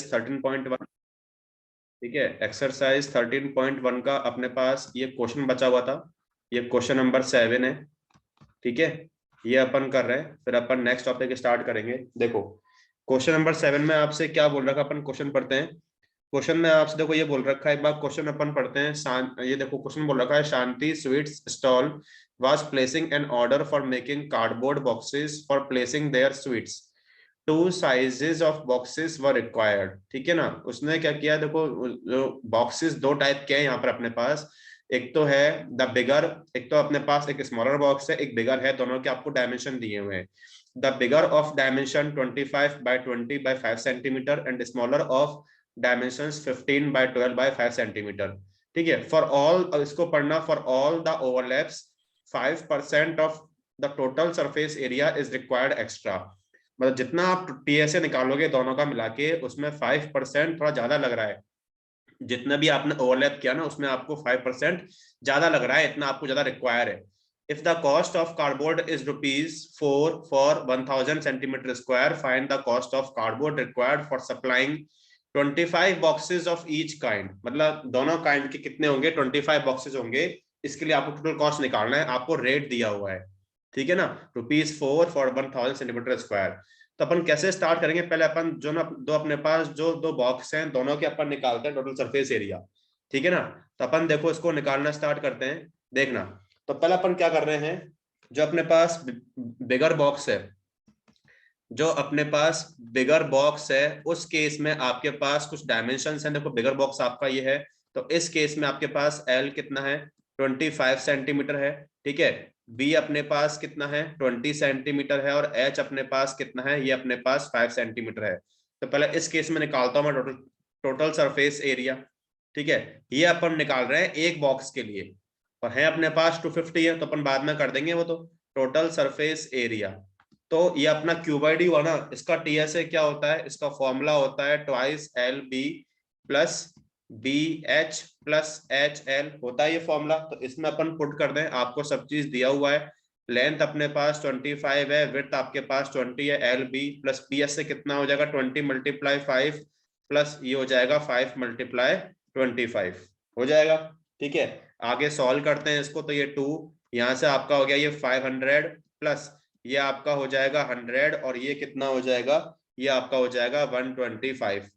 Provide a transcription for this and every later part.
13.1, ठीक है। एक्सरसाइज 13.1 का अपने पास ये क्वेश्चन बचा हुआ था, ये क्वेश्चन नंबर 7 है, ठीक है। ये अपन कर रहे हैं, फिर अपन नेक्स्ट टॉपिक स्टार्ट करेंगे। देखो क्वेश्चन नंबर 7 में आपसे क्या बोल रखा, अपन क्वेश्चन पढ़ते हैं। क्वेश्चन में आपसे देखो ये बोल रखा है, एक बार क्वेश्चन अपन पढ़ते हैं। ये देखो क्वेश्चन बोल रखा है, Shanti sweets stall was placing an order for making cardboard boxes for placing their sweets, two sizes of boxes were required, ठीक है ना। उसने क्या किया, देखो जो बॉक्सेस दो टाइप के हैं यहाँ पर अपने पास, एक तो है द बिगर, एक तो अपने पास एक स्मॉलर बॉक्स है, एक बिगर है, दोनों के आपको डायमेंशन दिए हुए हैं। The bigger of dimension 25 by 20 by 5 centimetre and smaller of dimensions 15 by 12 by 5 centimetre, ठीक है। फॉर ऑल, इसको पढ़ना, for all the overlaps 5% of the total surface area is required extra. मतलब जितना आप टीएसए निकालोगे दोनों का मिला के, उसमें 5% थोड़ा ज्यादा लग रहा है। जितना भी आपने ओवरलैप किया ना, उसमें आपको 5% ज्यादा लग रहा है, इतना आपको ज्यादा रिक्वायर है। If the cost of cardboard is ₹4 for 1000 centimetre square, find the cost of cardboard required for supplying 25 boxes of each kind. मतलब दोनों काइंड के कितने होंगे, 25 बॉक्सेस होंगे। इसके लिए आपको टोटल कॉस्ट निकालना है, आपको रेट दिया हुआ है, ठीक है ना, ₹4 फॉर 1000 सेंटीमीटर स्क्वायर। तो अपन कैसे स्टार्ट करेंगे, पहले अपन जो ना दो अपने पास जो दो बॉक्स हैं, दोनों के अपन निकालते हैं टोटल सरफेस एरिया, ठीक है ना। तो अपन देखो इसको निकालना स्टार्ट करते हैं, देखना। तो पहले अपन क्या कर रहे हैं, जो अपने पास बिगर बॉक्स है, जो अपने पास बिगर बॉक्स है, उस केस में आपके पास कुछ डायमेंशंस हैं। देखो बिगर बॉक्स आपका ये है, तो इस केस में आपके पास एल कितना है, 25 सेंटीमीटर है, ठीक है। बी अपने पास कितना है, 20 सेंटीमीटर है, और एच अपने पास कितना है, ये अपने पास 5 सेंटीमीटर है। तो पहले इस केस में निकालता हूं मैं टोटल टोटल सरफेस एरिया, ठीक है। ये अपन निकाल रहे हैं एक बॉक्स के लिए, और है अपने पास 250 है, तो अपन बाद में कर देंगे वो। तो टोटल सरफेस एरिया, तो ये अपना क्यूबाइड हुआ ना, इसका टीएसए क्या होता है, इसका फॉर्मूला होता है twice L B plus B H plus H L, होता है ये फॉर्मूला। तो इसमें अपन पुट कर दें, आपको सब चीज दिया हुआ है। लेंथ अपने पास 25 है, विड्थ आपके पास 20 है, L B plus P S से कितना हो जाएगा, 20 × 5 प्लस ये हो जाएगा 5 × 25 हो जाएगा, ठीक है। आगे सॉल्व करते हैं इसको, तो ये 2 यहाँ से आपका हो गया, ये 500 प्लस ये आपका हो जाएगा 100, और ये कितना हो जाएगा, ये आपका हो जाएगा 125।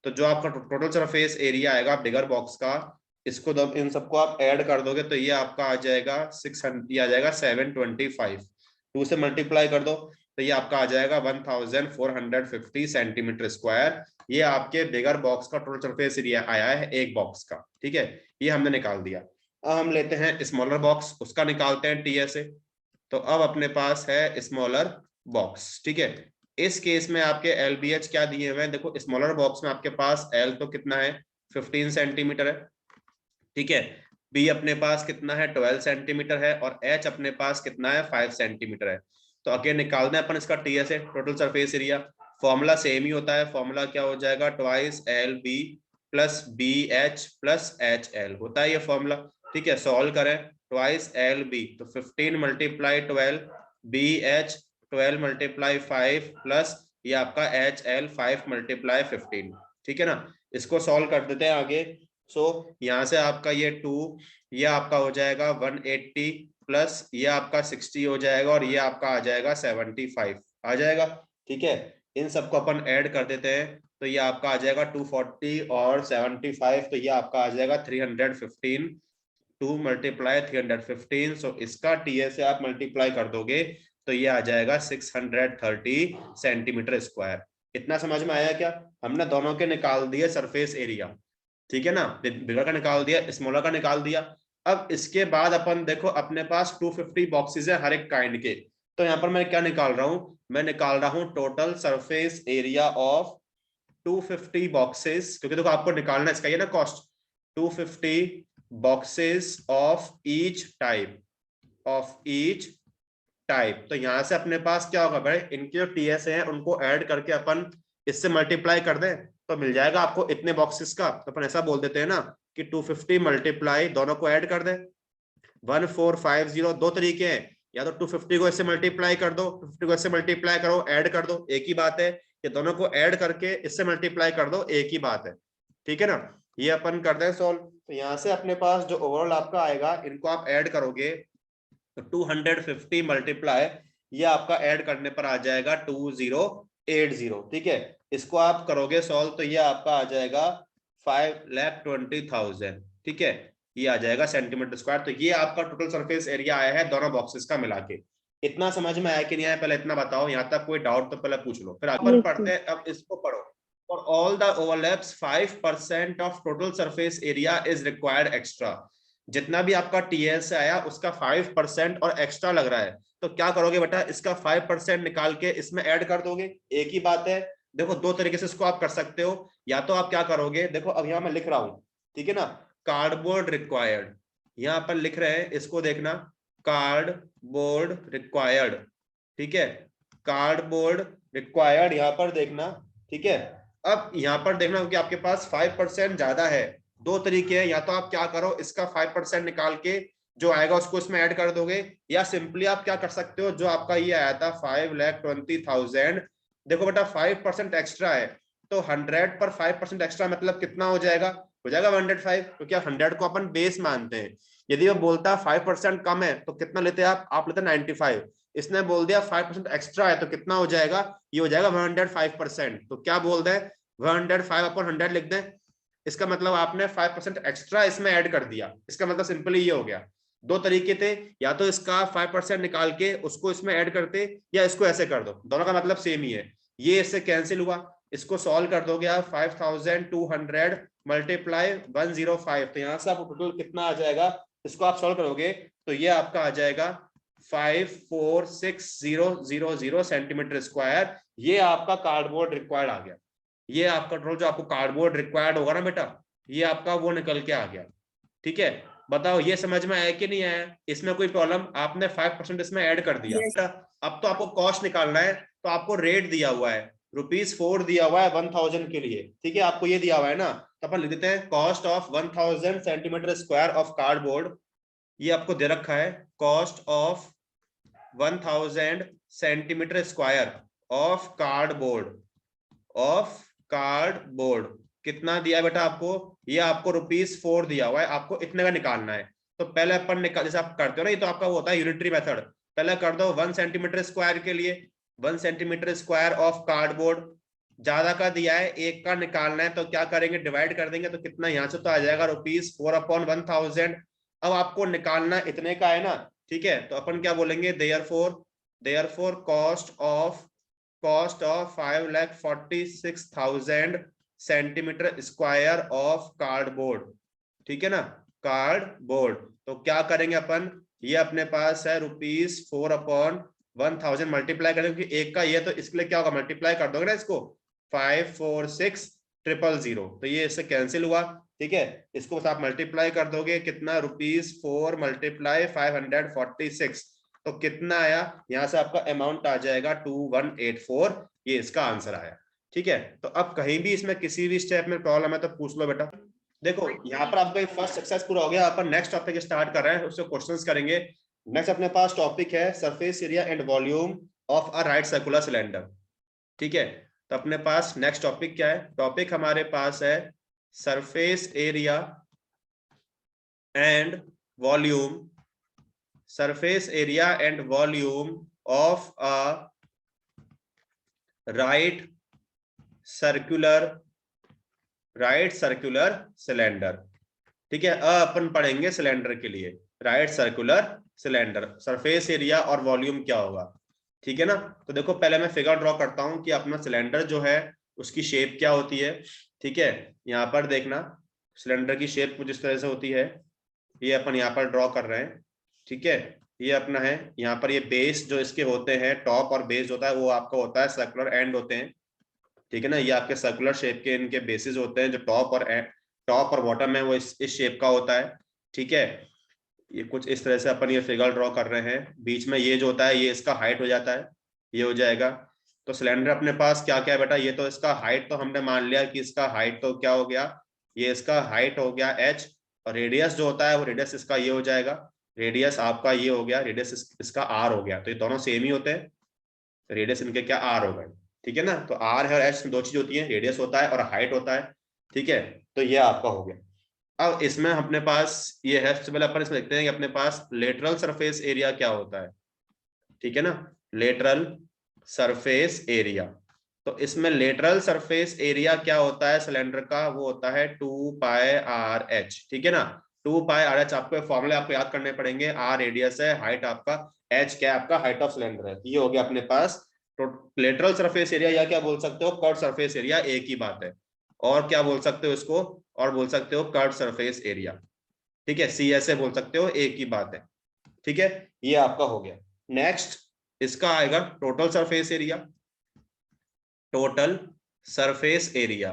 तो जो आपका टोटल सरफेस एरिया आएगा बिगर बॉक्स का, इसको जब इन सबको आप ऐड कर दोगे, तो ये आपका आ जाएगा 600, ये आ जाएगा 725। 2 से मल्टीप्लाई कर दो, तो ये आपका आ जाएगा 1450 सेंटीमीटर स्क्वायर। ये आपके बिगर बॉक्स का टोटल सरफेस एरिया आया है एक बॉक्स का, ठीक है। ये हमने निकाल दिया। अब हम लेते हैं स्मॉलर बॉक्स, उसका निकालते हैं टीएसए। तो अब अपने पास है स्मॉलर बॉक्स, ठीक है। इस केस में आपके एलबीएच क्या दिए हुए हैं, देखो स्मॉलर बॉक्स में आपके पास एल तो कितना है, 15 सेंटीमीटर है, ठीक है। बी अपने पास कितना है, 12 सेंटीमीटर है, और एच अपने पास कितना है, 5 सेंटीमीटर है। तो अगेन निकालना है अपन इसका टीएस है, total surface area. Formula same ही होता है, फॉर्मूला क्या हो जाएगा, twice L B plus B H plus H L, होता है ये फॉर्मूला, ठीक है। सॉल्व करें, ट्वाइस एल बी तो 15 × 12, बी एच 12 × 5 प्लस ये आपका एच एल 5 × 15, ठीक है ना। इसको सॉल्व कर देते हैं आगे। सो यहाँ से आपका ये 2, ये आपका हो जाएगा 180 प्लस ये आपका 60 हो जाएगा, और ये आपका आ जाएगा 75 आ जाएगा, ठीक है। इन सबको अपन ऐड कर देते हैं, तो ये आपका आ जाएगा 240 और 75, तो ये आपका आ जाएगा 315, 2 × 315। सो इसका टीएस से आप मल्टीप्लाई कर दोगे, तो ये आ जाएगा 630 सेंटीमीटर स्क्वायर। इतना समझ में आया क्या, हमने दोनों के निकाल दिए सरफेस एरिया, ठीक है ना। बिगर का निकाल दिया, स्मॉलर का निकाल दिया। अब इसके बाद अपन देखो अपने पास 250 बॉक्सेस है हर एक काइंड के। तो यहाँ पर मैं क्या निकाल रहा हूं, मैं निकाल रहा हूं total surface area of 250 boxes, क्योंकि देखो आपको निकालना इसका ये ना cost, 250 boxes of each type. तो यहां से अपने पास क्या होगा भाई, इनके जो टीएस हैं उनको ऐड करके अपन इससे मल्टीप्लाई कर दें, तो मिल जाएगा आपको इतने बॉक्सेस का। तो अपन ऐसा बोल देते हैं ना कि 250 मल्टीप्लाई, दोनों को ऐड कर दें 1450। दो तरीके हैं, या तो 250 को इससे मल्टीप्लाई कर दो, 250 को इससे मल्टीप्लाई करो, ऐड कर दो, एक ही बात है। ये दोनों को ऐड करके इससे मल्टीप्लाई कर दो, एक ही बात है, ठीक है ना। ये अपन करते हैं सॉल्व। तो यहाँ से अपने पास जो ओवरऑल आपका आएगा, इनको आप ऐड करोगे तो 250 मल्टीप्लाई, ये आपका ऐड करने पर आ जाएगा 2080, ठीक है। इसको आप करोगे सॉल्व तो ये आपका आ जाएगा 5,20,000, ठीक है। ये आ जाएगा सेंटीमीटर स्क्वायर। तो ये आपका टोटल सरफेस एरिया आया है दोनों बॉक्सेस का मिला के। इतना समझ में आया कि नहीं आया, पहले इतना बताओ। यहाँ तक कोई डाउट तो पहले पूछ लो, फिर अपन पढ़ते हैं। अब इसको पढ़ो। For all the overlaps 5% of total surface area is required extra। जितना भी आपका टीएल से आया उसका 5% और एक्स्ट्रा लग रहा है, तो क्या करोगे बेटा, इसका 5% निकाल के इसमें ऐड कर दोगे, एक ही बात है। देखो दो तरीके से इसको आप कर सकते हो। या तो आप क्या करोगे, देखो अब यहाँ मैं लिख रहा हूं, ठीक है ना, कार्डबोर्ड रिक्वायर्ड, यहाँ पर लिख रहे हैं, इसको देखना, कार्डबोर्ड रिक्वायर्ड, ठीक है, कार्डबोर्ड रिक्वायर्ड, यहाँ पर देखना, ठीक है। अब यहाँ पर देखना कि आपके पास 5% ज्यादा है। दो तरीके हैं, या तो आप क्या करो, इसका 5% निकाल के जो आएगा उसको इसमें ऐड कर दोगे, या सिंपली आप क्या कर सकते हो, जो आपका ये आया था 5,20,000, देखो बेटा 5% एक्स्ट्रा है, तो 100 पर 5% एक्स्ट्रा मतलब कितना हो जाएगा, 105, क्योंकि 100 को अपन बेस मानते हैं। यदि वो बोलता 5% कम है तो कितना लेते हैं आप लेते 95। इसने बोल दिया 5% एक्स्ट्रा है तो कितना हो जाएगा, ये हो जाएगा 105%। तो क्या बोल दें, 105/100 लिख दें। इसका मतलब आपने 5% एक्स्ट्रा इसमें ऐड कर दिया। इसका मतलब सिंपली ये हो गया। दो तरीके थे, या तो इसका 5% निकाल के उसको इसमें ऐड करते, या इसको ऐसे कर दो, दोनों का मतलब सेम ही है। ये इससे कैंसिल हुआ, इसको सॉल्व कर दोगे आप, 5,200 मल्टीप्लाई 105, तो यहां से आपको टोटल कितना आ जाएगा, इसको आप सॉल्व करोगे तो ये आपका आ जाएगा 546,000 सेंटीमीटर स्क्वायर। ये आपका कार्डबोर्ड रिक्वायर्ड आ गया। ये आपका टोटल जो आपको कार्डबोर्ड रिक्वायर्ड होगा ना बेटा, ये आपका वो निकल के आ गया, ठीक है। बताओ ये समझ में आया कि नहीं आया, इसमें कोई प्रॉब्लम, आपने 5% इसमें ऐड कर दिया। yes. अब तो आपको कॉस्ट निकालना है, तो आपको रेट दिया हुआ है, ₹4 दिया हुआ है 1000 के लिए, ठीक है, आपको ये दिया हुआ है ना, तो अपन लिख देते हैं cost of 1000 centimetre square of cardboard. ये आपको दे रखा है, cost of 1000 centimetre square of cardboard कितना दिया बेटा आपको, ये आपको ₹4 दिया हुआ है, आपको इतने का निकालना है। तो पहले अपन निकाल, जैसे आप करते हो ना, ये तो आपका वो होता है यूनिटरी मेथड, पहले कर दो 1 सेंटीमीटर स्क्वायर के लिए 1 सेंटीमीटर स्क्वायर ऑफ कार्डबोर्ड, ज्यादा का दिया है, एक का निकालना है, तो क्या करेंगे, डिवाइड कर देंगे, तो कितना यहाँ से तो आ जाएगा ₹4/1000। अब आपको निकालना इतने का है ना, ठीक है, तो अपन क्या बोलेंगे, therefore cost of 5,46,000 centimetre square of cardboard, ठीक है ना, कार्डबोर्ड। तो क्या करेंगे अपन, ये अपने पास है ₹4/1000 मल्टीप्लाई करेंगे, क्योंकि एक का ये, तो इसके लिए क्या होगा, मल्टीप्लाई कर दोगे ना इसको, 546,000, तो ये इससे कैंसिल हुआ, ठीक है। इसको आप मल्टीप्लाई कर दोगे, कितना, ₹4 मल्टीप्लाई 546, तो कितना आया, यहां से आपका अमाउंट आ जाएगा 2184, ये इसका आंसर आया, ठीक है। तो अब कहीं भी इसमें किसी भी स्टेप में प्रॉब्लम है तो पूछ लो बेटा। देखो यहाँ पर आपका फर्स्ट सक्सेस पूरा हो गया, अपन नेक्स्ट टॉपिक स्टार्ट कर रहे हैं, उससे क्वेश्चंस करेंगे। नेक्स्ट अपने पास टॉपिक है surface area and volume of a right circular cylinder, ठीक है। तो अपने पास नेक्स्ट टॉपिक क्या है, टॉपिक हमारे पास है surface area and volume, surface area and volume of a right circular cylinder, ठीक है। अपन पढ़ेंगे सिलेंडर के लिए, right circular cylinder, surface area और वॉल्यूम क्या होगा, ठीक है ना। तो देखो पहले मैं फिगर ड्रॉ करता हूं कि अपना सिलेंडर जो है उसकी शेप क्या होती है, ठीक है। यहाँ पर देखना, सिलेंडर की शेप कुछ इस तरह से होती है, ये अपन यहाँ पर ड्रॉ कर रहे हैं, ठीक है। ये अपना है, यहाँ पर ये बेस जो इसके होते हैं, टॉप और बेस होता है, वो आपका होता है सर्कुलर एंड होते हैं, ठीक है ना। ये आपके सर्कुलर शेप के इनके बेसिस होते हैं, जो टॉप और बॉटम है वो इस शेप का होता है, ठीक है। ये कुछ इस तरह से अपन ये फिगर ड्रॉ कर रहे हैं, बीच में ये जो होता है ये इसका हाइट हो जाता है, ये हो जाएगा। तो सिलेंडर अपने पास क्या क्या है बेटा, ये तो इसका हाइट तो हमने मान लिया कि इसका हाइट तो क्या हो गया, ये इसका हाइट हो गया h, और रेडियस जो होता है वो रेडियस इसका ये हो जाएगा, रेडियस आपका ये हो गया, रेडियस इसका r हो गया। तो ये दोनों सेम ही होते हैं, रेडियस इनके क्या r हो गए, ठीक है ना। तो आर है और एच दो चीज होती है, रेडियस होता है और हाइट होता है, ठीक है। तो ये आपका हो गया। अब इसमें अपने पास ये है, सबसे पहले अपन इसमें देखते हैं कि अपने पास लेटरल सरफेस एरिया क्या होता है, ठीक है ना। लेटरल सरफेस एरिया, तो इसमें लेटरल सरफेस एरिया क्या होता है सिलेंडर का, वो होता है 2πr/h, ठीक है ना। 2πr/h आपको फॉर्मूले आपको याद करने पड़ेंगे। आर रेडियस है, हाइट आपका, एच क्या है आपका, हाइट ऑफ सिलेंडर है। ये हो गया अपने पास। तो लेटरल सरफेस एरिया या क्या बोल सकते हो, कर्व सरफेस एरिया, एक ही बात है। और क्या बोल सकते हो इसको, और बोल सकते हो कर्व सरफेस एरिया, ठीक है। सी ऐसे बोल सकते हो, एक ही बात है, ठीक है। ये आपका हो गया। नेक्स्ट इसका आएगा total surface area. Total surface area,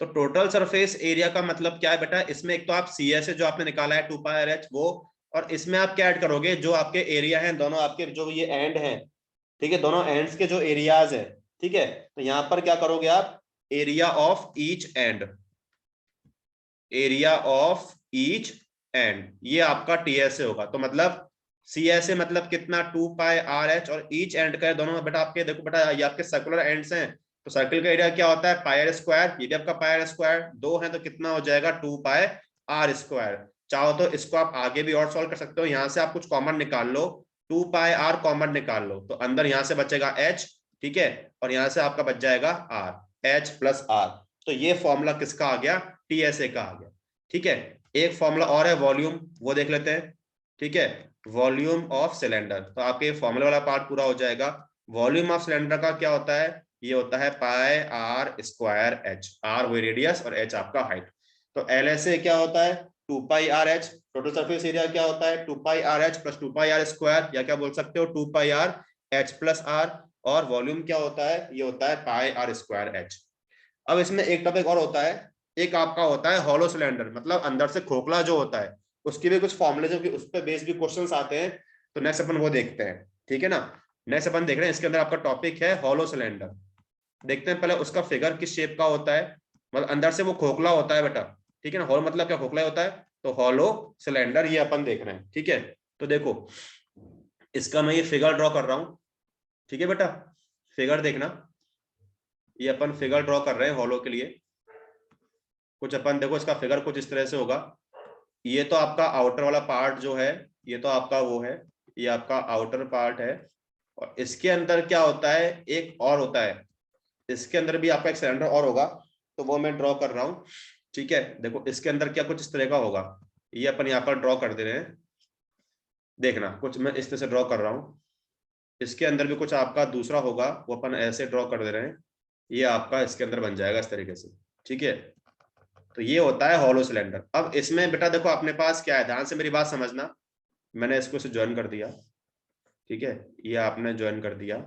तो टोटल सरफेस एरिया का मतलब क्या है बेटा, इसमें एक तो आप सी एस जो आपने निकाला है 2πr/h वो, और इसमें आप क्या ऐड करोगे, जो आपके एरिया है दोनों आपके जो ये एंड है, ठीक है, दोनों एंड्स के जो एरियाज है, ठीक है। तो यहां पर क्या करोगे आप, area of each and, area of each and, ये आपका टीएसए होगा। तो मतलब सीएसए मतलब कितना, 2πr/h, और ईच एंड का दोनों बेटा आपके, देखो बेटा ये आपके सर्कुलर एंड्स हैं, तो सर्कल का एरिया क्या होता है πr², ये भी आपका πr², दो है तो कितना हो जाएगा 2πr²। चाहो तो इसको आप आगे भी और सॉल्व कर सकते हो, यहां से आप कुछ कॉमन निकाल लो, 2πr कॉमन निकाल लो, तो अंदर यहां से बचेगा h, ठीक है, और यहां से आपका बच जाएगा r, h+r। तो ये फॉर्मूला किसका आ गया, टीएसए का आ गया, ठीक है। एक फॉर्मूला और है वॉल्यूम, वो देख लेते हैं, ठीक है। वॉल्यूम ऑफ सिलेंडर, तो आपके फॉर्मूला वाला पार्ट पूरा हो जाएगा। वॉल्यूम ऑफ सिलेंडर का क्या होता है, ये होता है πr²h, आर वो रेडियस और h आपका हाइट। तो एल एस ए क्या होता है 2πr/h, टोटल सरफेस एरिया क्या होता है 2πr/h + 2πr², या क्या बोल सकते हो 2πr/h+r, और वॉल्यूम क्या होता है, ये होता है πr²h। अब इसमें एक टॉपिक और होता है, एक आपका होता है हॉलो सिलेंडर, मतलब अंदर से खोखला जो होता है, उसकी भी कुछ फॉर्मूले जो कि उस पर बेस्ड भी क्वेश्चंस आते हैं। तो नेक्स्ट अपन वो देखते हैं, ठीक है ना। नेक्स्ट अपन देख रहे हैं, इसके अंदर आपका टॉपिक है हॉलो सिलेंडर। देखते हैं पहले उसका फिगर किस शेप का होता है, मतलब अंदर से वो खोखला होता है बेटा, ठीक है ना। हॉलो मतलब क्या, खोखला होता है, तो हॉलो सिलेंडर ये अपन देख रहे हैं, ठीक है। तो देखो इसका मैं ये फिगर ड्रॉ कर रहा हूं, ठीक है बेटा, फिगर देखना, ये अपन फिगर ड्रॉ कर रहे हैं हॉलो के लिए। कुछ अपन देखो इसका फिगर कुछ इस तरह से होगा। ये तो आपका आउटर वाला पार्ट जो है, ये तो आपका वो है, ये आपका आउटर पार्ट है, और इसके अंदर क्या होता है, एक और होता है, इसके अंदर भी आपका एक सिलेंडर और होगा, तो वो मैं ड्रॉ कर रहा हूँ, ठीक है। देखो इसके अंदर क्या कुछ इस तरह का होगा, ये अपन यहाँ पर ड्रॉ कर दे रहे हैं, देखना कुछ मैं इस तरह से ड्रॉ कर रहा हूँ। इसके अंदर भी कुछ आपका दूसरा होगा, वो अपन ऐसे ड्रॉ कर दे रहे हैं, ये आपका इसके अंदर बन जाएगा इस तरीके से, ठीक है। तो ये होता है हॉलो सिलेंडर। अब इसमें बेटा देखो अपने पास क्या है, ध्यान से मेरी बात समझना, मैंने इसको इसे ज्वाइन कर दिया, ठीक है, ये आपने ज्वाइन कर दिया,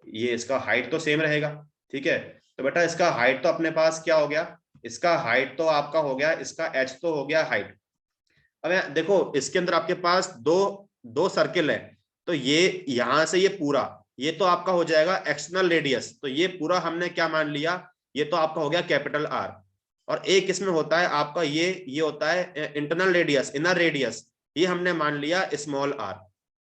ये इसका हाइट तो सेम रहेगा, ठीक है। तो बेटा इसका हाइट तो अपने पास क्या हो गया, इसका हाइट तो आपका हो गया, इसका एच तो हो गया हाइट। अब देखो इसके अंदर आपके पास दो दो सर्किल है, तो ये यहां से ये पूरा, ये तो आपका हो जाएगा एक्सटर्नल रेडियस, तो ये पूरा हमने क्या मान लिया, ये तो आपका हो गया कैपिटल आर। और एक इसमें होता है आपका ये होता है इंटरनल रेडियस, इनर रेडियस, ये हमने मान लिया स्मॉल आर,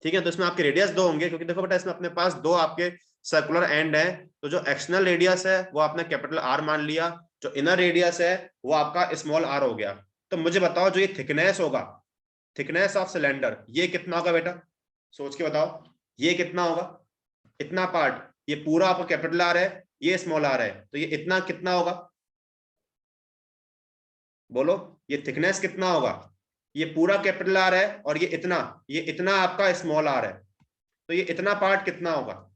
ठीक है। तो इसमें आपके रेडियस दो होंगे, क्योंकि देखो बेटा इसमें अपने पास दो आपके सर्कुलर एंड है, तो जो एक्सटर्नल रेडियस है वो आपने कैपिटल आर मान लिया, जो इनर रेडियस है वो आपका स्मॉल आर हो गया। तो मुझे बताओ जो ये थिकनेस होगा, थिकनेस ऑफ सिलेंडर, ये कितना होगा बेटा, सोच के बताओ, ये कितना होगा, इतना पार्ट, ये पूरा आपका कैपिटल आर है, ये स्मॉल आर है, तो ये इतना कितना होगा, बोलो ये थिकनेस कितना होगा, ये पूरा कैपिटल आर है और ये इतना आपका स्मॉल आर है, तो ये इतना पार्ट कितना होगा,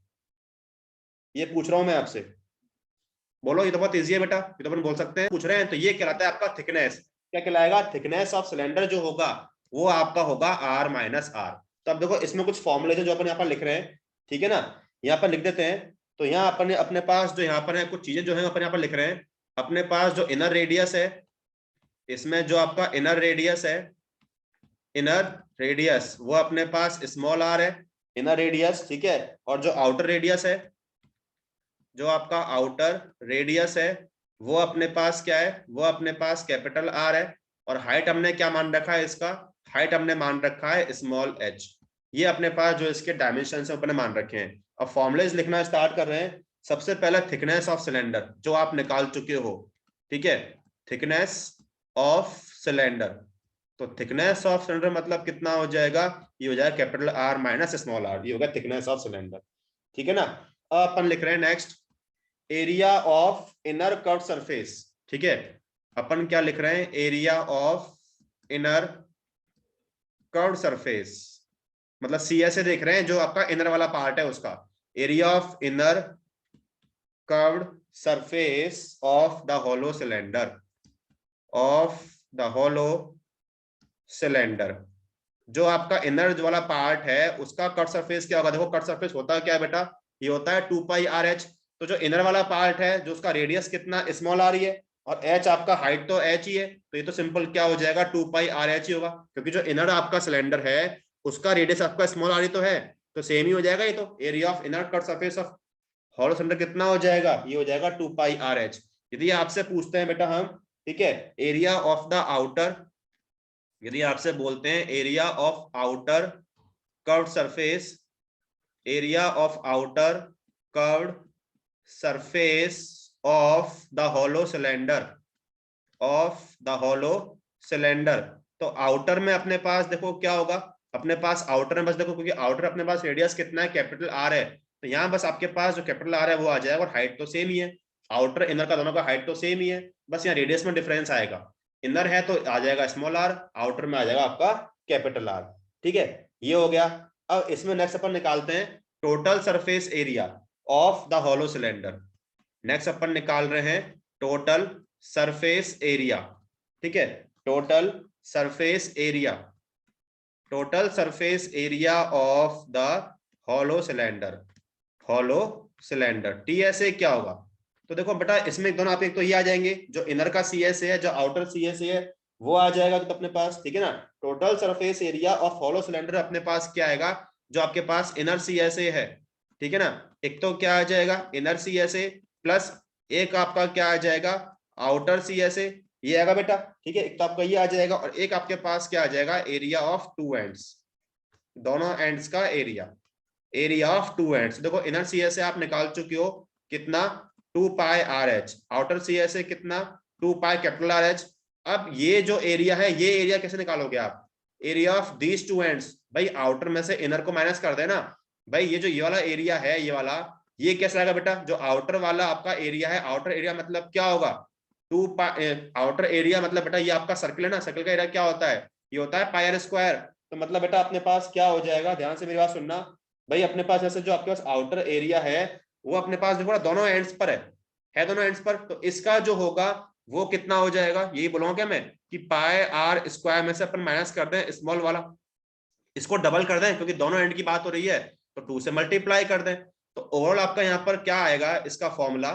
ये पूछ रहा हूं मैं आपसे, बोलो। ये तो बहुत इजी है बेटा, ये तो अपन बोल सकते हैं, पूछ रहे हैं। तो ये कहलाता है आपका थिकनेस, क्या कहलाएगा, थिकनेस ऑफ सिलेंडर जो होगा वो आपका होगा R-R। तो अब देखो इसमें कुछ फॉर्मूले जो अपन यहाँ पर लिख रहे हैं, ठीक है ना, यहाँ पर लिख देते हैं। तो यहाँ अपन अपने पास जो यहाँ पर है कुछ चीजें जो है अपन यहाँ पर लिख रहे हैं, अपने पास जो इनर रेडियस है, इसमें जो आपका इनर रेडियस है, इनर रेडियस वो अपने पास स्मॉल आर है, इनर रेडियस, ठीक है। और जो आउटर रेडियस है, जो आपका आउटर रेडियस है वो अपने पास क्या है, वो अपने पास कैपिटल आर है। और हाइट हमने क्या मान रखा है, इसका हाइट हमने मान रखा है स्मॉल एच। ये अपने पास जो इसके डायमेंशन है अपने मान रखे हैं। अब फॉर्मुलेज लिखना स्टार्ट कर रहे हैं। सबसे पहले थिकनेस ऑफ सिलेंडर जो आप निकाल चुके हो, ठीक है, थिकनेस ऑफ सिलेंडर। तो थिकनेस ऑफ सिलेंडर मतलब कितना हो जाएगा, ये हो जाएगा capital R minus small R, ये होगा थिकनेस ऑफ सिलेंडर, ठीक है ना। अब अपन लिख रहे हैं next area of inner curve surface, ठीक है। अपन क्या लिख रहे हैं, area of inner curve surface, मतलब सी ऐसे देख रहे हैं जो आपका इनर वाला पार्ट है उसका, area of inner curved surface of the hollow cylinder, of the hollow cylinder. जो आपका इनर वाला पार्ट है उसका कट सरफेस क्या होगा, देखो कट सरफेस होता क्या है बेटा, ये होता है 2 पाई आर एच। तो जो इनर वाला पार्ट है जो उसका रेडियस कितना स्मॉल आर ही है, और एच आपका हाइट तो एच ही है, तो ये तो सिंपल क्या हो जाएगा 2 पाई आर एच ही होगा, क्योंकि जो इनर आपका सिलेंडर है उसका रेडियस आपका स्मॉल आर ही तो है, तो सेम ही हो जाएगा ये तो। Area of inner cut surface of hollow cylinder कितना हो जाएगा, ये हो जाएगा 2 पाई आर एच। यदि आपसे पूछते हैं बेटा हम, ठीक है, एरिया ऑफ द आउटर, यदि आपसे बोलते हैं area of outer curved surface, area of outer curved surface of the hollow cylinder, of the hollow cylinder, तो आउटर में अपने पास देखो क्या होगा, अपने पास आउटर में बस देखो, क्योंकि आउटर अपने पास रेडियस कितना है, कैपिटल आर है, तो यहाँ बस आपके पास जो कैपिटल आर है वो आ जाएगा, और हाइट तो सेम ही है, आउटर इनर का दोनों का हाइट तो सेम ही है, बस यहाँ रेडियस में डिफरेंस आएगा, इनर है तो आ जाएगा स्मॉल आर, आउटर में आ जाएगा आपका कैपिटल आर, ठीक है, ये हो गया। अब इसमें नेक्स्ट अपन निकालते हैं total surface area of the hollow cylinder. Next अपन निकाल रहे हैं टोटल सरफेस एरिया, ठीक है, total surface area, total surface area of the hollow cylinder, hollow cylinder T S A क्या होगा, तो देखो बेटा इसमें दोनों आप एक तो ये आ जाएंगे, जो इनर का सी एस ए है जो आउटर सी एस ए है वो आ जाएगा तो अपने पास, ठीक है ना। Total surface area of hollow cylinder अपने पास क्या आएगा, जो आपके पास इनर सी एस ए है, ठीक है ना, एक तो क्या आ जाएगा inner C S A plus एक आपका क्या आ जाएगा आउटर सी एस ए, ये आएगा बेटा, ठीक है, एक तो आपका ये आ जाएगा, और एक आपके पास क्या आ जाएगा एरिया ऑफ टू एंड्स, दोनों एंड्स का एरिया, एरिया ऑफ टू एंड्स। देखो इनर सी एस ए आप निकाल चुके हो कितना 2 pi R H, outer C S A कितना 2 पाई कैपिटल आर एच। अब ये जो एरिया है ये एरिया कैसे निकालोगे आप, area of these two ends, भाई आउटर में से इनर को माइनस कर देना, भाई ये जो ये वाला एरिया है ये वाला, ये कैसे आएगा बेटा, जो आउटर वाला आपका एरिया है, आउटर एरिया मतलब क्या होगा 2 पाई, आउटर एरिया मतलब बेटा ये आपका सर्कल है ना, सर्कल का एरिया क्या होता है, ये होता है पाई आर स्क्वायर, तो मतलब बेटा अपने पास क्या हो जाएगा, ध्यान से मेरी बात सुनना भाई, अपने पास ऐसे जो आपके पास आउटर एरिया है वो अपने पास देखो ना दोनों एंड्स पर है दोनों एंड्स पर, तो इसका जो होगा वो कितना हो जाएगा, यही बोलूंगा क्या मैं कि पाई आर स्क्वायर में से अपन माइनस कर दें स्मॉल वाला, इसको डबल कर दें क्योंकि दोनों एंड की बात हो रही है, तो 2 से मल्टीप्लाई कर दें, तो ओवरऑल आपका यहाँ पर क्या आएगा इसका फॉर्मूला,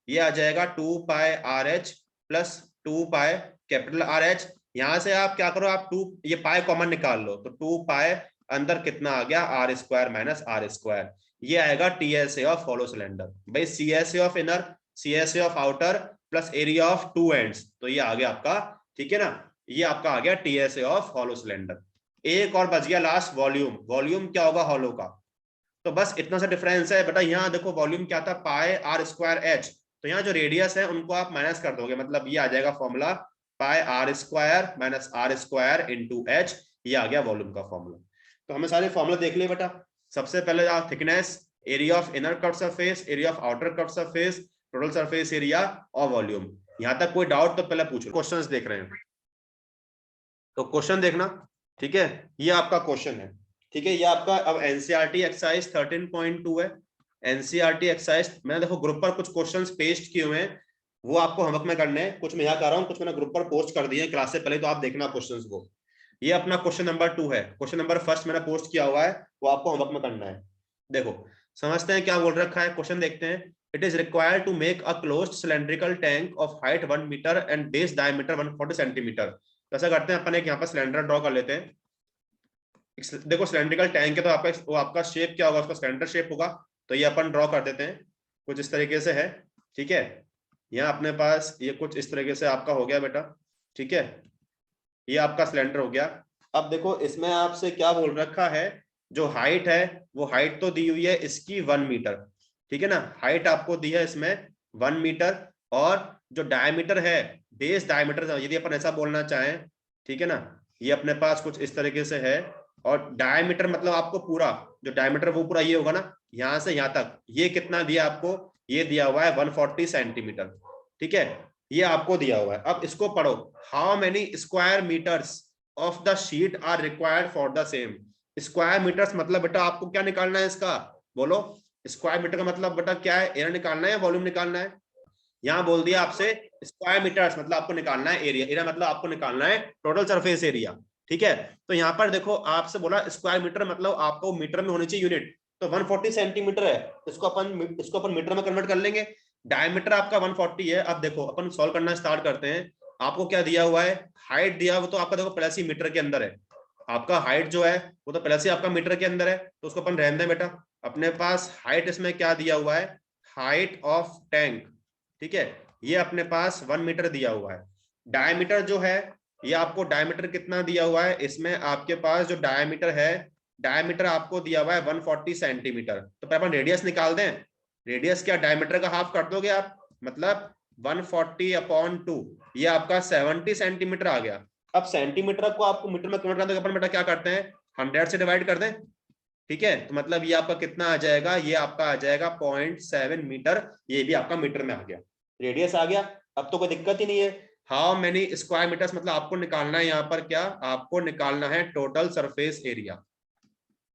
ये आ जाएगा 2 pi R H plus 2 pi capital R H. यहां से आप क्या करो, आप 2 ये पाई कॉमन निकाल लो, तो 2 पाई अंदर कितना आ गया R square minus R square, ये आएगा T S A of hollow cylinder, भाई C S A of inner C S A of outer plus area of two ends, तो ये आ गया आपका, ठीक है ना, ये आपका आ गया T S A of hollow cylinder. एक और बच गया लास्ट वॉल्यूम, वॉल्यूम क्या होगा हॉलो का, तो बस इतना सा डिफरेंस है बेटा, यहाँ देखो वॉल्यूम क्या था पाई आर स्क्वायर एच, तो यहाँ जो रेडियस है उनको आप माइनस कर दोगे, मतलब ये आ जाएगा formula pi R square minus R square into H, ये आ गया वॉल्यूम का फॉर्मूला। तो हमें सारे फॉर्मूला देख लिए बेटा, सबसे पहले thickness, area of inner cut surface, area of outer cut surface, total surface area और वॉल्यूम। यहाँ तक कोई डाउट तो पहले पूछो, क्वेश्चंस देख रहे हैं तो क्वेश्चन देखना, ठीक है, ये आपका क्वेश्चन है, ठीक है, ये आपका अब एनसीईआरटी एक्सरसाइज 13.2 है, एनसीईआरटी एक्सरसाइज मैंने देखो ग्रुप पर कुछ क्वेश्चंस पेस्ट किए हुए हैं, वो आपको होमवर्क में करने हैं, कुछ मैं यहाँ कर रहा हूँ, कुछ मैंने ग्रुप पर पोस्ट कर दिए क्लास से पहले, तो आप देखना क्वेश्चंस को। ये अपना क्वेश्चन नंबर 2 है, क्वेश्चन नंबर फर्स्ट मैंने पोस्ट किया हुआ है, वो आपको होमवर्क में करना है। देखो समझते हैं क्या बोल रखा है, क्वेश्चन देखते हैं। It is required to make a closed cylindrical tank of height 1 metre and base diameter 140 centimetre. ऐसा करते हैं अपन, एक यहाँ पर सिलेंडर ड्रॉ कर लेते हैं, देखो सिलेंड्रिकल टैंक है तो आपका वो आपका शेप क्या होगा, उसका सिलेंडर शेप होगा, तो ये अपन ड्रॉ कर देते हैं कुछ इस तरीके से है, ठीक है, यहाँ अपने पास ये कुछ इस तरीके से आपका हो गया बेटा, ठीक है, ये आपका सिलेंडर हो गया। अब देखो इसमें आपसे क्या बोल रखा है, जो हाइट है वो हाइट तो दी हुई है इसकी 1 मीटर, ठीक है ना। हाइट आपको दी है इसमें 1 मीटर, और जो डायमीटर है, बेस डायमीटर यदि अपन ऐसा बोलना चाहें, ठीक है ना, ये अपने पास कुछ इस तरीके से है। और डायमीटर मतलब आपको पूरा जो डायमीटर वो पूरा ये होगा ना, यहां से यहां तक, ये कितना दिया आपको, ये दिया हुआ है 140 सेंटीमीटर। ठीक है, ये आपको दिया हुआ है। अब इसको पढ़ो, how many square metres of the sheet are required for the same. Square metres मतलब बेटा आपको क्या निकालना है इसका, बोलो। स्क्वायर मीटर का मतलब बेटा क्या है, एरिया निकालना है, वॉल्यूम निकालना है। यहाँ बोल दिया आपसे स्क्वायर मीटर्स मतलब आपको निकालना है एरिया, एरिया मतलब आपको निकालना है टोटल सरफेस एरिया। ठीक है, तो यहाँ पर देखो आपसे बोला स्क्वायर मीटर मतलब आपको मीटर में होनी चाहिए यूनिट, तो 140 सेंटीमीटर है, इसको अपन मीटर में कन्वर्ट कर लेंगे। डायमीटर आपका 140 है। अब देखो अपन सॉल्व करना स्टार्ट करते हैं। आपको क्या दिया हुआ है, हाइट दिया हुआ, तो आपका देखो पहले से मीटर के अंदर है, आपका हाइट जो है वो तो पहले से आपका मीटर के अंदर है, तो उसको अपन रहने दें बेटा। अपने पास हाइट इसमें क्या दिया हुआ है, हाइट ऑफ टैंक, ठीक है, ये अपने पास 1 मीटर दिया हुआ है। डायमीटर जो है, ये आपको डायमीटर कितना दिया हुआ है, इसमें आपके पास जो डायमीटर है, डायमीटर आपको दिया हुआ है 140 सेंटीमीटर। तो पहले अपन रेडियस निकाल दें। रेडियस क्या, डायमीटर का हाफ कर दोगे आप, मतलब 140/2, ये आपका 70 सेंटीमीटर आ गया। अब सेंटीमीटर को आपको मीटर में कन्वर्ट करने के अपन बेटा क्या करते हैं, 100 से डिवाइड कर दें। ठीक है, तो मतलब ये आपका कितना आ जाएगा, ये आपका आ जाएगा 0.7 मीटर, ये भी आपका मीटर में आ गया, रेडियस आ गया। अब तो कोई दिक्कत ही नहीं है। हाउ मेनी स्क्वायर मीटर्स मतलब आपको निकालना है यहाँ पर क्या, आपको निकालना है टोटल सरफेस एरिया।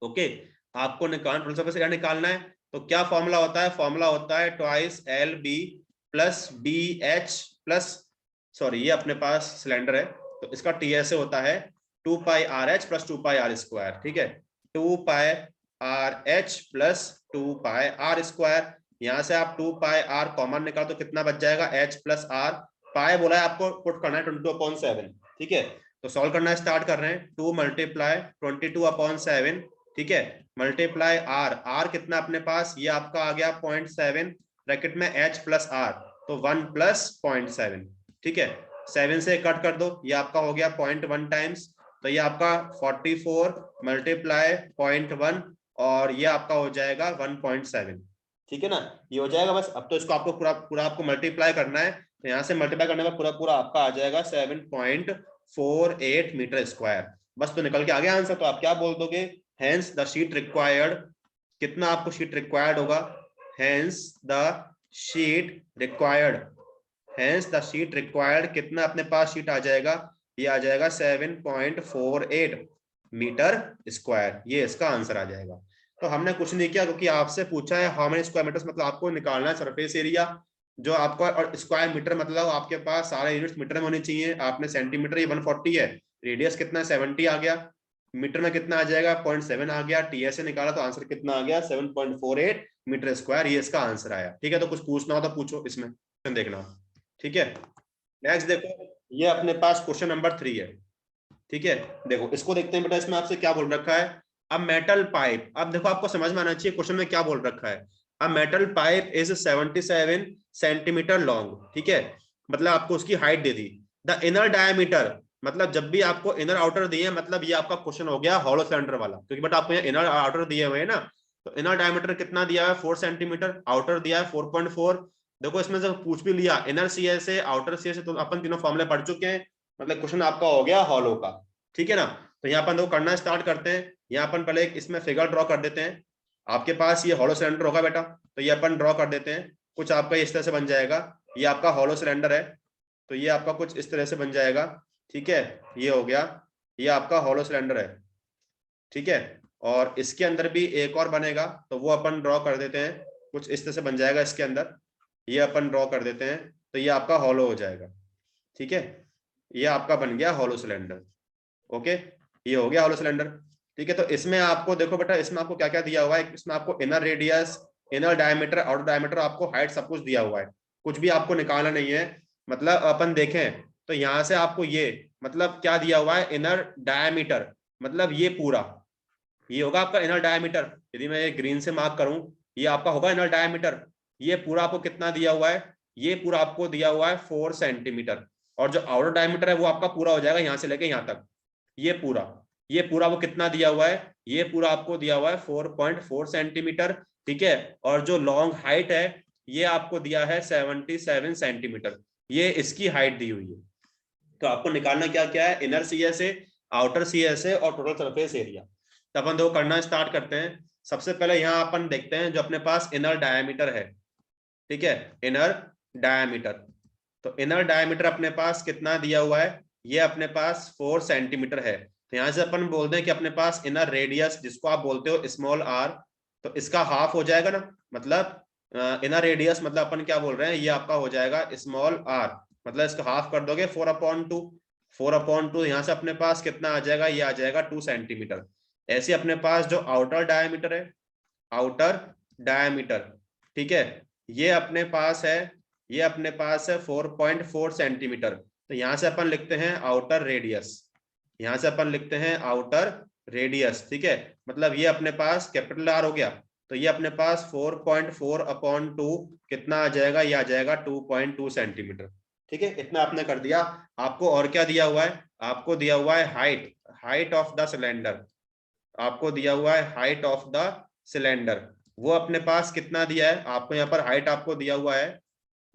ओके, आपको निकालना टोटल सरफेस एरिया निकालना है। तो क्या फॉर्मूला होता है, फॉर्मूला होता है twice L B plus B H plus, sorry ये अपने पास सिलेंडर है तो इसका टी ऐसे होता है 2πr(h) प्लस 2πr²। ठीक है, 2πr(h) प्लस 2πr²। यहां से आप 2πr कॉमन निकाल तो कितना बच जाएगा, h प्लस r। पाए बोला है आपको पुट करना है 22/7। ठीक है, तो सॉल्व करना स्टार्ट कर रहे हैं। 2 मल्टीप्लाई 22/7, ठीक है, मल्टीप्लाई आर, आर कितना अपने पास, ये आपका आ गया 0.7, ब्रैकेट में h प्लस r, तो 1 प्लस 0.7। ठीक है, 7 से कट कर दो, ये आपका हो गया 0.1 टाइम्स, तो ये आपका 44 मल्टीप्लाई 0.1, और ये आपका हो जाएगा 1.7। ठीक है ना, ये हो जाएगा बस। अब तो इसको आपको पूरा पूरा आपको मल्टीप्लाई करना है, तो यहाँ से मल्टीप्लाई करने का पूरा पूरा आपका आ जाएगा 7.48 मीटर स्क्वायर। बस तो निकल के आ गया आंसर। तो आप क्या बोल दोगे, हेंस द शीट रिक्वायर्ड, कितना आपको शीट रिक्वायर्ड होगा, hence the sheet required, hence the sheet required कितना अपने पास शीट आ जाएगा, ये आ जाएगा 7.48 मीटर स्क्वायर, ये इसका आंसर आ जाएगा। तो हमने कुछ नहीं किया क्योंकि आपसे पूछा है हाउ मेनी स्क्वायर मीटर्स, मतलब आपको निकालना है सरफेस एरिया जो आपका, और स्क्वायर मीटर मतलब आपके पास सारे यूनिट्स मीटर में होनी चाहिए। आपने सेंटीमीटर ये 140 है, रेडियस कितना 70 आ गया, मीटर में कितना आ जाएगा 0.7 आ गया, टीएस से निकाला तो आंसर कितना आ गया 7.48 मीटर स्क्वायर, ये इसका आंसर आया। ठीक है, तो कुछ पूछना हो तो पूछो इसमें, देखना। ठीक है, नेक्स्ट देखो, ये अपने पास क्वेश्चन नंबर 3 है। ठीक है, देखो इसको देखते हैं बेटा, इसमें आपसे क्या बोल रखा है, अब मेटल पाइप। अब देखो आपको समझ में आना चाहिए क्वेश्चन में क्या बोल रखा है। अब metal pipe is 77 centimetre long, ठीक है, मतलब आपको उसकी height they the. The inner diameter, मतलब जब भी आपको इनर आउटर दिए, मतलब ये आपका क्वेश्चन हो गया हॉलो सिलेंडर वाला, क्योंकि बट आपको यहाँ इनर आउटर दिए हुए हैं ना, तो इनर डायमीटर कितना दिया है 4 सेंटीमीटर, आउटर दिया है 4.4। देखो इसमें से पूछ भी लिया इनर सीए से आउटर सीए से, तो अपन तीनों फॉर्मूले पढ़ चुके हैं, मतलब क्वेश्चन आपका हो गया हॉलो का। ठीक है ना, तो यहाँ अपन देखो करना स्टार्ट करते हैं। यहाँ अपन पहले इसमें फिगर ड्रॉ कर देते हैं। आपके पास ये हॉलो सिलेंडर होगा बेटा, तो ये अपन ड्रॉ कर देते हैं। कुछ आपका इस तरह से बन जाएगा, ये आपका हॉलो सिलेंडर है, तो ये आपका कुछ इस तरह से बन जाएगा। ठीक है, ये हो गया, ये आपका हॉलो सिलेंडर है। ठीक है, और इसके अंदर भी एक और बनेगा, तो वो अपन ड्रॉ कर देते हैं, कुछ इस तरह से बन जाएगा इसके अंदर, ये अपन ड्रॉ कर देते हैं, तो ये आपका हॉलो हो जाएगा। ठीक है, ये आपका बन गया हॉलो सिलेंडर। ओके, ये हो गया हॉलो सिलेंडर। ठीक है, तो इसमें आपको देखो बेटा, इसमें आपको क्या क्या दिया हुआ है, इसमें आपको inner radius, inner diameter, outer diameter, आपको हाइट, सब कुछ दिया हुआ है, कुछ भी आपको निकालना नहीं है। मतलब अपन देखें तो यहाँ से आपको ये मतलब क्या दिया हुआ है, इनर डायमीटर, मतलब ये पूरा ये होगा आपका इनर डायमीटर। यदि मैं ये ग्रीन से मार्क करूं, ये आपका होगा इनर डायमीटर। ये पूरा आपको कितना दिया हुआ है, ये पूरा आपको दिया हुआ है 4 सेंटीमीटर, और जो आउटर डायमीटर है वो आपका पूरा हो जाएगा यहाँ से लेके यहाँ तक, ये पूरा वो कितना दिया हुआ है, ये पूरा आपको दिया हुआ है 4.4 सेंटीमीटर। ठीक है, और जो लॉन्ग हाइट है ये आपको दिया है 77 सेंटीमीटर, ये इसकी हाइट दी हुई है। तो आपको निकालना क्या क्या है, इनर सीएसए, आउटर सीएसए और टोटल सरफेस एरिया। तो अपन दो करना स्टार्ट करते हैं। सबसे पहले यहाँ अपन देखते हैं जो अपने पास इनर डायमीटर है, ठीक है, इनर डायमीटर। तो इनर डायमीटर अपने पास कितना दिया हुआ है, ये अपने पास 4 सेंटीमीटर है। तो यहां से अपन बोलते हैं कि अपने पास इनर रेडियस, जिसको आप बोलते हो स्मॉल आर, तो इसका हाफ हो जाएगा ना, मतलब इनर रेडियस मतलब अपन क्या बोल रहे हैं, ये आपका हो जाएगा स्मॉल आर, मतलब इसका हाफ कर दोगे 4/2। 4/2 यहाँ से अपने पास कितना आ जाएगा, ये आ जाएगा 2 सेंटीमीटर। ऐसे अपने पास जो आउटर डायमीटर है, आउटर डायमीटर, ठीक है, ये अपने पास है, ये अपने पास है 4.4 सेंटीमीटर। तो यहां से अपन लिखते हैं आउटर रेडियस, यहां से अपन लिखते हैं आउटर रेडियस, ठीक है, मतलब ये अपने पास कैपिटल आर हो गया। तो ये अपने पास 4.4/2 कितना आ जाएगा, ये आ जाएगा 2.2 सेंटीमीटर। ठीक है, इतना आपने कर दिया। आपको और क्या दिया हुआ है, आपको दिया हुआ है height, height of the cylinder, आपको दिया हुआ है हाइट ऑफ द सिलेंडर। वो अपने पास कितना दिया है, आपको यहाँ पर हाइट आपको दिया हुआ है,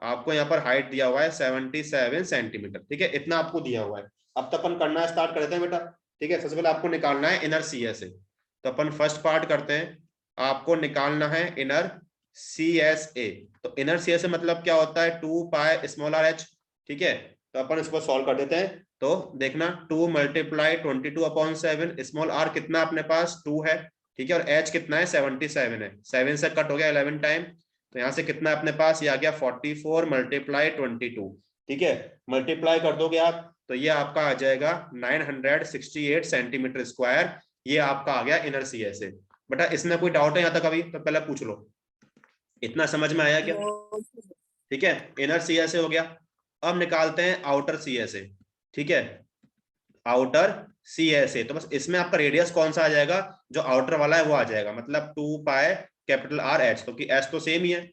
आपको यहाँ पर हाइट दिया हुआ है 77 सेंटीमीटर, ठीक है, इतना आपको दिया हुआ है। अब तो अपन करना स्टार्ट करते हैं बेटा, ठीक है। सबसे पहले आपको निकालना है इनर सीएसए, तो अपन फर्स्ट पार्ट करते हैं। आपको निकालना है इनर सीएसए। तो इनर सीएसए मतलब क्या होता है, 2πr/h, ठीक है। तो अपन इसको सॉल्व कर देते हैं। तो देखना 2 × 22/7, स्मॉल आर कितना अपने पास 2 है, ठीक है, और एच कितना है 77 है, 7 से कट हो गया 11 टाइम। तो यहाँ से कितना अपने पास, ये आ गया 44 × 22, ठीक है, मल्टीप्लाई कर दोगे आप तो ये आपका आ जाएगा 968 सेंटीमीटर स्क्वायर। ये आपका आ गया इनर सीएसए। बेटा इसमें कोई डाउट है यहाँ तक अभी, तो पहले पूछ लो, इतना समझ में आया क्या? ठीक है, इनर सीएसए हो गया। अब निकालते हैं आउटर सीएसए, ठीक है, आउटर सीएसए। तो बस इसमें आपका रेडियस कौन सा आ जाएगा, जो आउटर वाला है वो आ जाएगा, मतलब 2πR/h, तो कि h तो सेम ही है।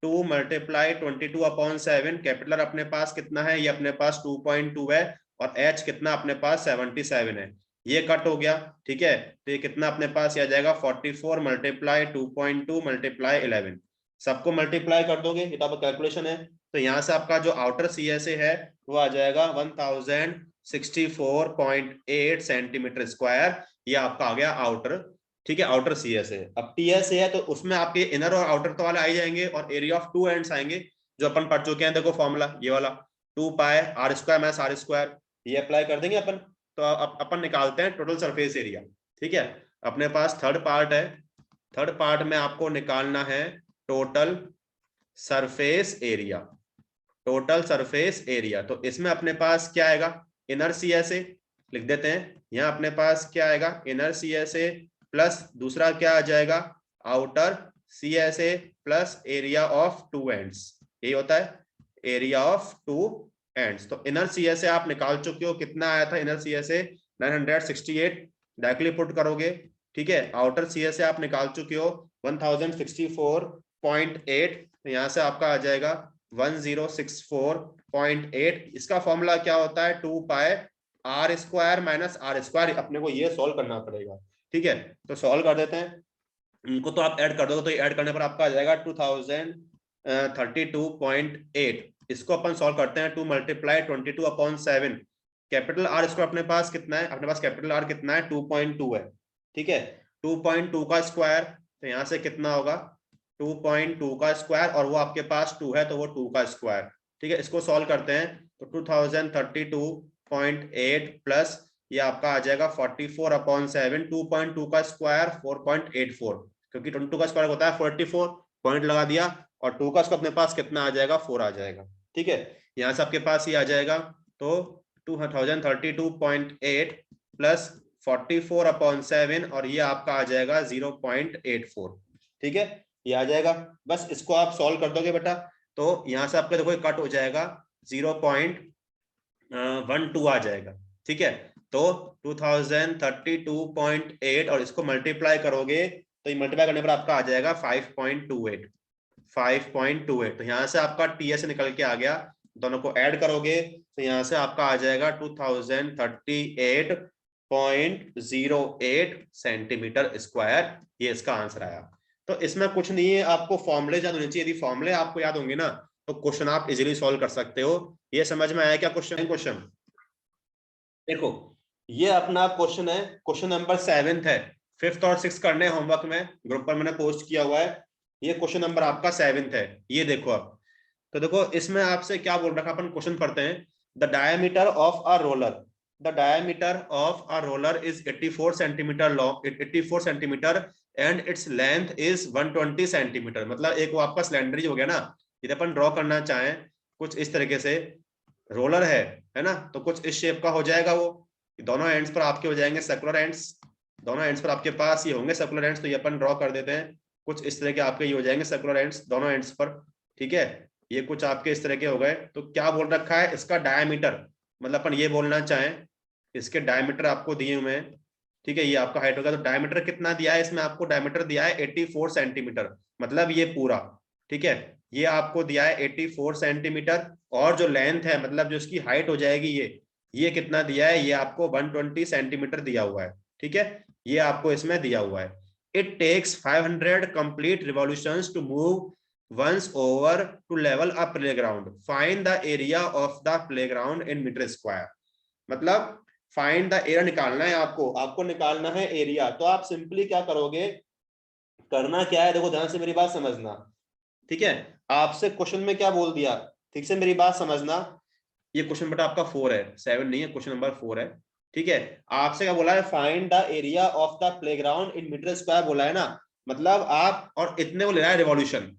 2 × 22/7, कैपिटल अपने पास कितना है, ये अपने पास 2.2 है, और h कितना अपने पास 77 है, ये कट हो गया, ठीक है। तो ये कितना अपने पास आ जाएगा 44 × 2.2 × 11, सबको मल्टीप्लाई कर दोगे, ये तो आपका कैलकुलेशन है। तो यहाँ से आपका जो आउटर सीएसए है वो आ जाएगा 1064.8 सेंटीमीटर स्क्वायर, ये आपका आ गया आउटर, ठीक है, आउटर सीएसए। अब टीएसए है तो उसमें आपके इनर और आउटर तो वाले आ जाएंगे, और एरिया ऑफ टू एंड्स आएंगे, जो अपन पढ़ चुके हैं, देखो फॉर्मूला ये वाला 2πr² - r², ये अप्लाई कर देंगे अपन। तो अपन निकालते हैं टोटल सरफेस एरिया, ठीक है। अपने पास थर्ड पार्ट है, थर्ड पार्ट में आपको निकालना है total surface area, total surface area. तो इसमें अपने पास क्या आएगा, इनर सीएसए लिख देते हैं, यहाँ अपने पास क्या आएगा इनर सीएसए प्लस दूसरा क्या आ जाएगा outer CSA plus area of two ends, यही होता है एरिया ऑफ टू एंड्स। तो इनर सीएसए आप निकाल चुके हो, कितना आया था इनर सीएसए 968, डायरेक्टली पुट करोगे, ठीक है। आउटर सीएसए आप निकाल चुके हो 1064.8, तो यहाँ से आपका आ जाएगा 1064.8। इसका फॉर्मूला क्या होता है 2πr² - r², अपने को ये सॉल्व करना पड़ेगा, ठीक है। तो सॉल्व कर देते हैं इनको, तो आप ऐड कर दोगे, तो ऐड करने पर आपका आ जाएगा 2032.8। इसको अपन सॉल्व करते हैं, 2 × 22/7, कैपिटल R² अपने पास कितना है, अपने पास कैपिटल R कितना है 2.2 है, ठीक है, 2.2 का स्क्वायर, तो यहाँ से कितना होगा 2.2 का स्क्वायर, और वो आपके पास 2 है तो वो 2 का स्क्वायर, ठीक है। इसको सॉल्व करते हैं तो 2032.8 प्लस ये आपका आ जाएगा 44/7, 2.2 का स्क्वायर 4.84, क्योंकि 22 का स्क्वायर होता है 44, पॉइंट लगा दिया, और 2 का स्क्वायर अपने पास कितना आ जाएगा 4 आ जाएगा, ठीक है। यहाँ से आपके पास ये आ जाएगा, तो 2032.8 प्लस 44/7, और ये आपका आ जाएगा 0.84, ठीक है, ये आ जाएगा। बस इसको आप सॉल्व कर दोगे बेटा, तो यहाँ से आपके देखो कट हो जाएगा 0.12 आ जाएगा, ठीक है। तो 2032.8 और इसको मल्टीप्लाई करोगे, तो ये मल्टीप्लाई करने पर आपका आ जाएगा 5.28, 5.28। तो यहाँ से आपका टीएस निकल के आ गया, दोनों को ऐड करोगे तो यहाँ से आपका आ जाएगा 2038.08 सेंटीमीटर स्क्वायर, ये इसका आंसर आया। तो इसमें कुछ नहीं है, आपको फॉर्मुले याद होने चाहिए। यदि फॉर्मुले आपको याद होंगे ना तो क्वेश्चन आप इजीली सॉल्व कर सकते हो। ये समझ में आया क्या क्वेश्चन? देखो ये अपना क्वेश्चन है, क्वेश्चन नंबर 7 है। 5th और 6th करने होमवर्क में, ग्रुप पर मैंने पोस्ट किया हुआ है। ये क्वेश्चन नंबर आपका 7th है। ये देखो आप, तो देखो इसमें आपसे क्या बोल रखा, अपन क्वेश्चन पढ़ते हैं। The diameter of a roller, the diameter of a roller is 84 centimetre long, 84 centimetre and its length is 120 centimetre. मतलब एक वो आपका सिलेंडर हो गया ना, यदि अपन ड्रॉ करना चाहें कुछ इस तरीके से, रोलर है ना, तो कुछ इस शेप का हो जाएगा वो। दोनों एंड्स पर आपके हो जाएंगे सर्कुलर एंड्स, दोनों एंड्स पर आपके पास ये होंगे सर्कुलर एंड्स। तो ये अपन ड्रॉ कर देते हैं, कुछ इस तरह के आपके ये हो जाएंगे सर्कुलर एंड्स दोनों एंड्स पर। ठीक है, ये कुछ आपके इस तरह के हो गए। तो क्या बोल रखा है, इसका डायमीटर, मतलब अपन ये बोलना चाहें इसके डायमीटर आपको दिए हुए हैं। ठीक है, ये आपका हाइट होगा, तो डायमीटर कितना दिया है इसमें, आपको डायमीटर दिया है 84 सेंटीमीटर, मतलब ये पूरा। ठीक है, ये आपको दिया है 84 सेंटीमीटर, और जो लेंथ है मतलब जो इसकी हाइट हो जाएगी ये कितना दिया है, ये आपको 120 सेंटीमीटर दिया हुआ है। ठीक है, ये आपको इसमें दिया हुआ है। It takes 500 complete revolutions to move once over to level a playground, find the area of the playground in metre square. मतलब फाइंड द एरिया निकालना है आपको, आपको निकालना है एरिया। तो आप सिंपली क्या करोगे, करना क्या है, देखो ध्यान से मेरी बात समझना। ठीक है, आपसे क्वेश्चन में क्या बोल दिया, ठीक से मेरी बात समझना। ये क्वेश्चन बेटा आपका 4 है, 7 नहीं है, क्वेश्चन नंबर 4 है। ठीक है, आपसे क्या बोला है, find the area of the playground in metre square बोला है ना। मतलब आप, और इतने को ले रहा है रिवॉल्यूशन।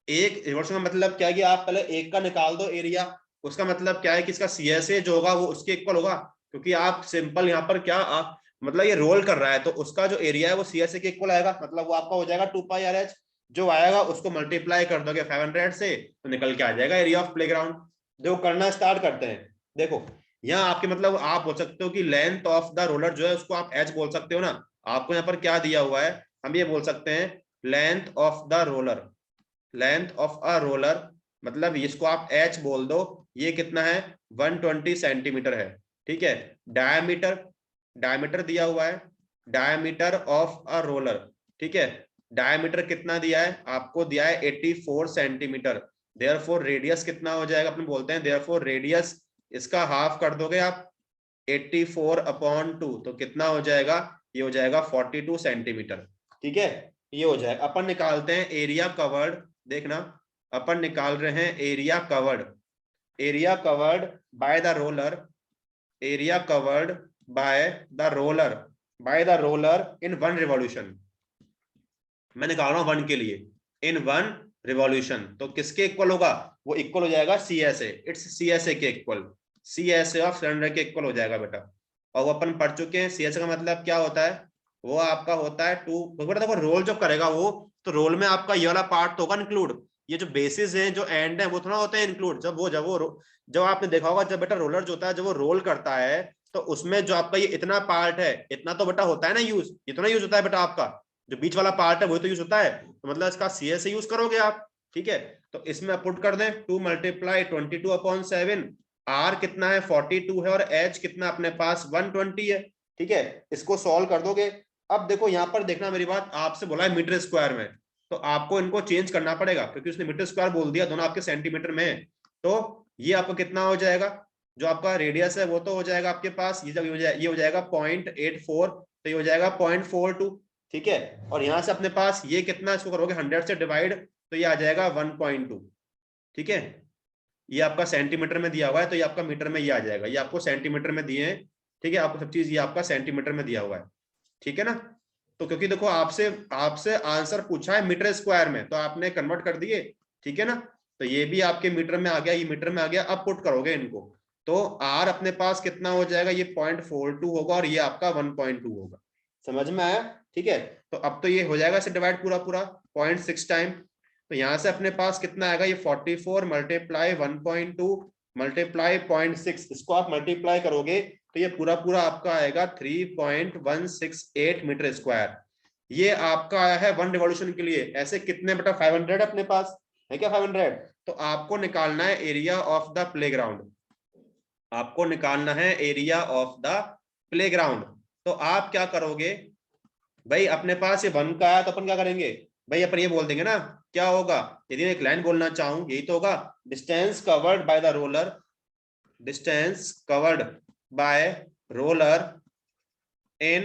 एक रिवॉल्यूशन का मतलब क्या है कि आप पहले एक का निकाल दो एरिया, उसका मतलब क्या है कि इसका CSA जो होगा वो उसके इक्वल होगा। क्योंकि आप सिंपल यहाँ पर क्या आप, मतलब ये रोल कर रहा है तो उसका जो एरिया है वो CSA के इक्वल आएगा, मतलब वो आपका हो जाएगा 2πRH। जो आएगा उसको मल्टीप्लाई कर दोगे 500 से तो निकल के आ जाएगा एरिया ऑफ प्लेग्राउंड। जो करना स्टार्ट करते हैं, देखो यहाँ आपके, मतलब आप बोल सकते हो कि लेंथ ऑफ द रोलर जो है उसको आप H बोल सकते हो ना। आपको यहाँ पर क्या दिया हुआ है, हम ये बोल सकते हैं length of the roller, length of a roller, मतलब इसको आप H बोल दो। ये कितना है, 120 सेंटीमीटर है। ठीक है, डायमीटर, डायमीटर दिया हुआ है, डायमीटर ऑफ अ रोलर। ठीक है, डायमीटर कितना दिया है, आपको दिया है 84 सेंटीमीटर। देयरफॉर रेडियस कितना हो जाएगा, अपन बोलते हैं देयरफॉर रेडियस, इसका हाफ कर दोगे आप 84/2, तो कितना हो जाएगा, ये हो जाएगा 42 सेंटीमीटर। ठीक है, ये हो जाएगा। अपन निकालते हैं एरिया कवर्ड, देखना अपन निकाल रहे हैं area covered, area covered by the roller, area covered by the roller, by the roller in 1 revolution. मैं निकाल रहा हूं 1 के लिए, इन 1 रिवॉल्यूशन। तो किसके इक्वल होगा, वो इक्वल हो जाएगा CSA, इट्स CSA के इक्वल, CSA ऑफ सिलेंडर के इक्वल हो जाएगा बेटा। और वो अपन पढ़ चुके हैं, CSA का मतलब क्या होता है, वो आपका होता है 2। बेटा देखो रोल जब करेगा वो, तो रोल में आपका ये वाला पार्ट तो होगा इंक्लूड, ये जो बेसिस है जो एंड है वो थोड़ा होता है इंक्लूड। जब आपने देखा होगा, जब बेटा रोलर जो होता है जब वो रोल करता है तो उसमें जो आपका ये इतना पार्ट है, इतना तो बेटा होता है ना यूज, इतना यूज होता है बेटा आपका, जो बीच वाला पार्ट है वो तो यूज होता है। तो मतलब इसका CSA यूज करोगे आप। ठीक है, तो इसमें पुट कर दें 2 × 22/7, R कितना है 42 है, और H कितना अपने पास 120 है। ठीक है, इसको सॉल्व कर दोगे। अब देखो यहाँ पर देखना मेरी बात, आपसे बोला है मीटर स्क्वायर में, तो आपको इनको चेंज करना पड़ेगा क्योंकि उसने मीटर स्क्वायर बोल दिया, दोनों आपके सेंटीमीटर में है। तो ये आपको कितना हो जाएगा, जो आपका रेडियस है वो तो हो जाएगा आपके पास, ये जब ये हो जाएगा 0.84, तो ये हो जाएगा 0.42। ठीक है, और यहां से अपने पास ये कितना, इसको करोगे 100 से डिवाइड, तो ये आ जाएगा 1.2। ठीक है, ये आपका सेंटीमीटर में दिया हुआ है, तो ये आपका मीटर में ये आ जाएगा, ये आपको सेंटीमीटर में दिए हैं। ठीक है, आपको सब चीज ये आपका सेंटीमीटर में दिया हुआ है। ठीक है ना, तो क्योंकि देखो आपसे आपसे आंसर पूछा है मीटर स्क्वायर में, तो आपने कन्वर्ट कर दिए। ठीक है ना, तो ये भी आपके मीटर में आ गया, ये मीटर में आ गया। अब पुट करोगे इनको, तो R अपने पास कितना हो जाएगा, ये 0.42 होगा, और ये आपका 1.2 होगा। समझ में आया? ठीक है, तो अब तो ये हो जाएगा इसे डिवाइड पूरा पूरा 0.6 टाइम, तो यहां से अपने पास कितना आएगा, ये 44 मल्टीप्लाई 1.2 मल्टीप्लाई 0.6, इसको आप मल्टीप्लाई करोगे तो ये पूरा पूरा आपका आएगा 3.168 मीटर स्क्वायर। ये आपका आया है 1 रिवॉल्यूशन के लिए। ऐसे कितने बेटा 500 अपने पास है क्या, 500। तो आपको निकालना है एरिया ऑफ द प्लेग्राउंड, आपको निकालना है एरिया ऑफ द प्लेग्राउंड। तो आप क्या करोगे भाई, अपने पास ये 1 का आया तो अपन क्या करेंगे, भाई अपन ये बोल देंगे ना, क्या होगा यदि मैं एक लाइन बोलना चाहूं, यही तो होगा, distance covered by the roller, distance covered by roller in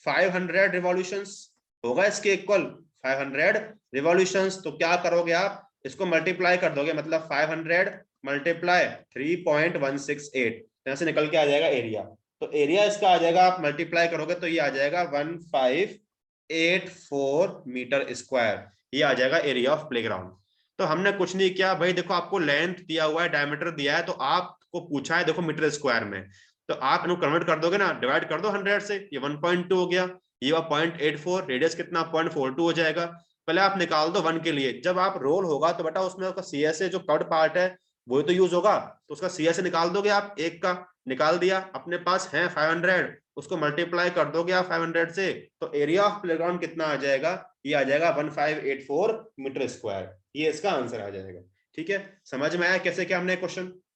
500 revolutions, होगा इसके इक्वल 500 रिवॉल्यूशंस। तो क्या करोगे आप, इसको मल्टीप्लाई कर दोगे, मतलब 500 मल्टीप्लाई 3.168, यहां से निकल के आ जाएगा एरिया। तो एरिया इसका आ जाएगा, आप मल्टीप्लाई करोगे तो ये आ जाएगा 1584 मीटर स्क्वायर, ये आ जाएगा एरिया ऑफ प्लेग्राउंड। तो हमने कुछ नहीं किया भाई, देखो आपको लेंथ दिया हुआ है, डायमीटर दिया है, तो आपको पूछा है देखो मीटर स्क्वायर में, तो आप इनको कन्वर्ट कर दोगे ना, डिवाइड कर दो 100 से, ये 1.2 हो गया, ये 0.84, रेडियस कितना 0.42 हो जाएगा। पहले आप निकाल दो 1 के लिए, जब आप रोल होगा तो बेटा उसमें उसका सी एस ए जो कर्व्ड पार्ट है वही तो यूज होगा, तो उसका सी एस ए निकाल दोगे आप, एक का निकाल दिया, अपने पास है 500, उसको मल्टीप्लाई कर दोगे आप 500 से, तो एरिया ऑफ प्लेग्राउंड कितना आ जाएगा, ये आ जाएगा 1584 मीटर स्क्वायर, ये इसका आंसर आ जाएगा। ठीक है, समझ में आया कैसे क्या हमने क्वेश्चन, कोई